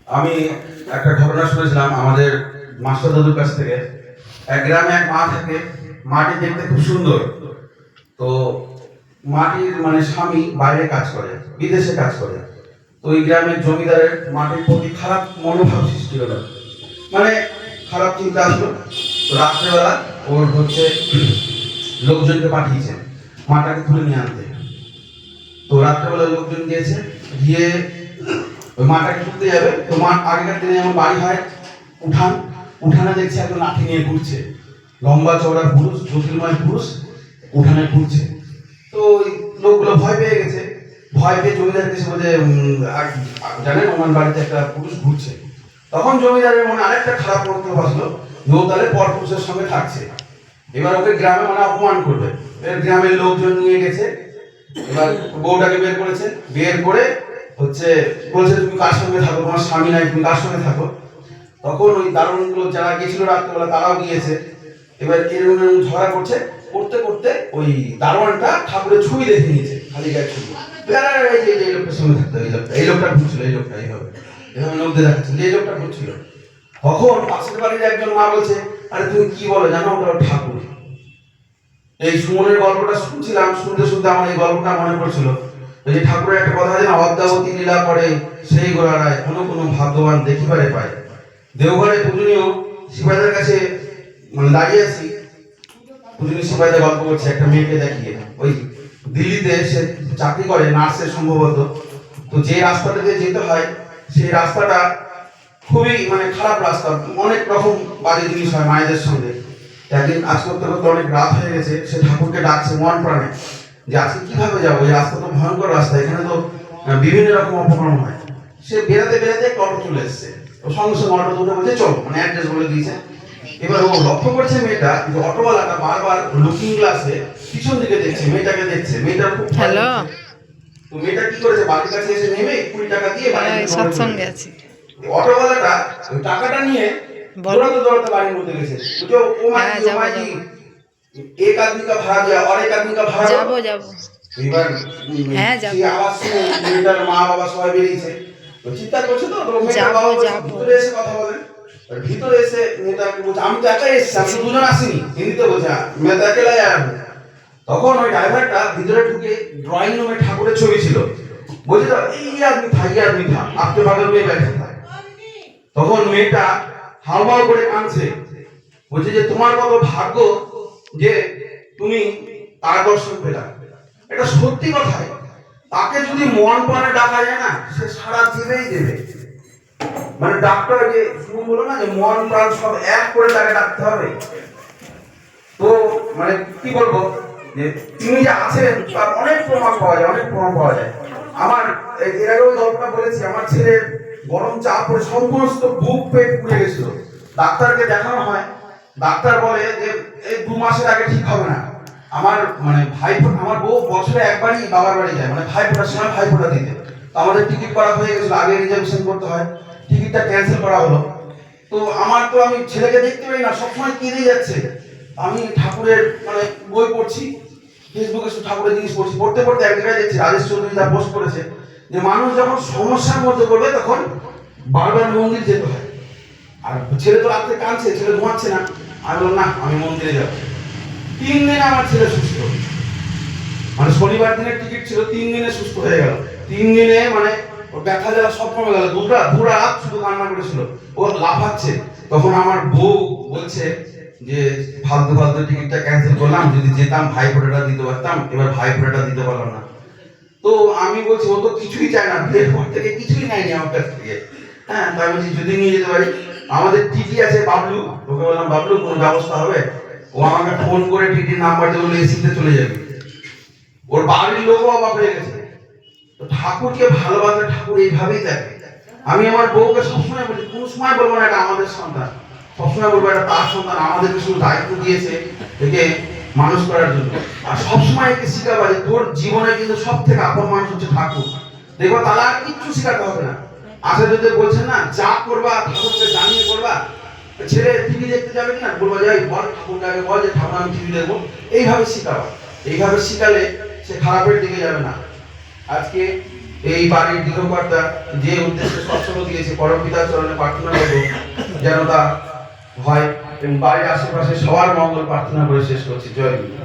আমি একটা ঘটনা শুনেছিলাম আমাদের মাস্টার দাদুর কাছ থেকে। এক গ্রামে এক মা থাকে, মাটি দেখতে খুব সুন্দর। তো মাটির স্বামী বাইরে কাজ করে, বিদেশে কাজ করে। তো ওই গ্রামের জমিদারের মাটির প্রতি খারাপ মনোভাব সৃষ্টি হলো, মানে খারাপ চিন্তা আসলো। তো রাত্রেবেলা ওর লোকজনকে পাঠিয়েছে মাটাকে তুলে নিয়ে আনতে। তো রাত্রেবেলা লোকজন গিয়েছে, গিয়ে ওই মাটাকে তুলতে যাবে। তো মা আগেকার দিনে যেমন বাড়ি হয় উঠানে দেখছে একজন লাঠি নিয়ে ঘুরছে, লম্বা চওড়া পুরুষ, জ্যোতির্ময় পুরুষ উঠানে ঘুরছে। তো ওই লোকগুলো ভয় পেয়ে গেছে, ভয় পেয়ে জমিদারকে এসে বলে জানেন ওনার বাড়িতে একটা পুরুষ ঘুরছে। তখন জমিদারের মনে আরেকটা খারাপ মন্তব্য আসলো, যে ও তাহলে পর পুরুষের সঙ্গে থাকছে, এবার ওকে গ্রামে অপমান করবে। এর গ্রামের লোকজন নিয়ে গেছে, এবার বউটাকে বের করেছে, বের করে বলছে তুমি কার সঙ্গে থাকো, তোমার স্বামী নাই, তুমি কার সঙ্গে থাকো। তখন ওই দারোয়ানগুলো যারা গেছিল রাত্রেবেলা তারাও গিয়েছে। এবার এরকম ঝগড়া করতে করতে ওই দারোয়ানটা ঠাকুরের ছবি দেখে নিয়েছে, খালি গায়ে ছবি। এই লোকটার সঙ্গে থাকতো, এই লোকটা ঘুরছিল, এই লোকটা এইভাবে লোকদের দেখাচ্ছে যে এই লোকটা ঘুরছিল। তখন পাশের বাড়ির একজন মা বলছে, আরে তুমি কি বলো জানো, ওটা ঠাকুর। এই সুমনের গল্পটা শুনছিলাম, শুনতে শুনতে আমার এই গল্পটা মনে পড়ছিল। এই যে ঠাকুরের একটা কথা আছে না, অদ্যাবতী লীলা করে সেই গোড়ায় কোনো ভাগ্যবান দেখিবারে পায়। দেওঘরে পূজনীয় সিপাহীদের কাছে দাঁড়িয়ে আছি, পূজনীয় সিপাহীদের গল্প করছে একটা মেয়েকে দেখিয়ে। ওই দিল্লিতে সে চাকরি করে, নার্সের সম্ভবত। তো যে রাস্তাটা দিয়ে যেতে হয় সেই রাস্তাটা খুবই খারাপ রাস্তা, অনেক রকম বাজে জিনিস হয় মায়েদের সঙ্গে। একদিন কাজ করতে করতে অনেক রাত হয়ে গেছে, সে ঠাকুরকে ডাকছে মন প্রাণে যে আজকে কিভাবে যাবো, এই রাস্তা তো ভয়ঙ্কর রাস্তা, এখানে তো বিভিন্ন রকম অপকর্ম হয়। সে বেড়াতে বেড়াতে একটা অটো চলে এসছে, ও সঙ্গে সঙ্গে অটো দুটো বলছে চলো, অ্যাড্রেস বলে দিয়েছে। এবার ও লক্ষ্য করছে মেয়েটা যে অটোওয়ালাটা বারবার লুকিং গ্লাসে পিছন দিকে দেখছে, মেয়েটাকে দেখছে। মেয়েটা খুব হ্যালো, তো মেয়েটা কি করেছে, বাড়ির কাছে এসে নেমে 20 টাকা দিয়ে সৎসঙ্গে আছি। অটোওয়ালাটা ওই টাকাটা নিয়ে দৌড়াতে দৌড়াতে বাড়ির মধ্যে গেছে। বুঝো ও মাঝি एक आदमी का भाड़ा दिया और एक आदमी का भाड़ा যাবো এবার হ্যাঁ যাবো সেই আওয়াজ শুনে মেয়েটার মা বাবা সবাই বেরিয়েছে। তো চিন্তা করছে, তো মেয়েটার বাবা ভিতরে এসে কথা বলেন। ভিতরে এসে মেয়েটাকে বলছে আমি তো একাই এসেছি, আমি দুজন আসিনি, হিন্দিতে বলছে मैं तो अकेला आया हूं। তখন ওই ড্রাইভারটা ভিতরে ঢুকে ড্রয়িং রুমে ঠাকুরের ছবি ছিল, বলছে তো এই আদমি থা আপকে বগল में बैठा था। তখন মেয়েটা হাওমাও করে কাঁদছে, বলছে যে তোমার কত ভাগ্য যে তুমি তার দর্শন পেলা। এটা সত্যি কথাই, তাকে যদি মন প্রাণে ডাকা যায় না, সে সারা জীবেই দেবে। ডাক্তার যে শুরু বলো না যে মন প্রাণ সব এক করে তাকে ডাকতে হবে। তো কি বলবো, যে তিনি যে আছেন তার অনেক প্রমাণ পাওয়া যায়। আমার এর আগেও গল্পটা বলেছি, আমার ছেলের গরম চা পরে সমস্ত বুক পেট পুড়ে গেছিল। ডাক্তারকে দেখানো হয়, ডাক্তার বলে যে এই 2 মাসের আগে ঠিক হবে না। আমার আমার বউ বছরে একবারই বাবার বাড়ি যায়, ভাইফোঁটার সময় ভাইফোঁটা দিতে। তো আমাদের টিকিট করা হয়ে গেছিল, আগে রিজার্ভেশন করতে হয়, টিকিটটা ক্যান্সেল করা হলো। তো আমি ছেলেকে দেখতে পাই না, সবসময় কেঁদে যাচ্ছে। আমি ঠাকুরের বই পড়ছি, ফেসবুকে ঠাকুরের জিনিস পড়তে পড়তে এক জায়গায় দেখছি রাজেশ চৌধুরী তার পোস্ট করেছে যে মানুষ যখন সমস্যার মধ্যে পড়বে তখন বারবার মন্দির যেতে হয়। আর ছেলে তো রাত্রে কাঁদছে, ছেলে ঘুমাচ্ছে না। আমি বললাম না, আমি মন্দিরে যাবো। 3 দিনে আমার ছেলে সুস্থ, শনিবার দিনের টিকিট ছিল, 3 দিনে সুস্থ হয়ে গেল। 3 দিনে ওর ব্যথা জ্বালা সব কমে গেল। পুরা রাত শুধু কান্না করেছিল, ও লাফাচ্ছে। তখন আমার বউ বলছে যে ফালতু টিকিটটা ক্যান্সেল করলাম, যদি যেতাম ভাইফোঁটাটা দিতে পারতাম, এবার ভাইফোঁটাটা দিতে পারলাম না। তো আমি বলছি ও তো কিছুই চায় না, বিয়ের পর থেকে কিছুই নেয়নি আমার কাছ থেকে। হ্যাঁ, তাই বলছি যদি নিয়ে যেতে পারি। আমাদের টিটি আছে বাবলু, ওকে বললাম বাবলু কোনো ব্যবস্থা হবে? ও আমাকে ফোন করে টিটির নাম্বার দিয়ে বলে এসিতে চলে যাবে। ওর বাড়ির লোকও অবাক হয়ে গেছে। তো ঠাকুরকে ভালোবাসলে ঠাকুর এইভাবেই দেখে। আমি আমার বউকে সবসময় বলি, কোন সময় বলবো না এটা আমাদের সন্তান, সবসময় বলবো এটা তার সন্তান, আমাদেরকে শুধু দায়িত্ব দিয়েছে একে মানুষ করার জন্য। আর সবসময় একে শিখাবা যে তোর জীবনে কিন্তু সব থেকে আপন মানুষ হচ্ছে ঠাকুর। দেখো তাহলে আর কিচ্ছু শিখাতে হবে না। আচার্য বলছেন না, যা করবা ঠাকুরকে জানিয়ে করবা। ছেলে টিভি দেখতে যাবে কিনা, বলবো যাই বল ঠাকুরকে আগে বল যে ঠাকুর আমি টিভি দেখবো। এইভাবে শিখাবা, এইভাবে শিখালে সে খারাপের দিকে যাবে না। আজকে এই বাড়ির গৃহকর্তা যে উদ্দেশ্যে সৎসঙ্গ দিয়েছে পরম পিতার চরণে প্রার্থনা করবো যেন তা হয় এবং বাড়ির আশেপাশে সবার মঙ্গল প্রার্থনা করে শেষ করছি। জয় গুরু।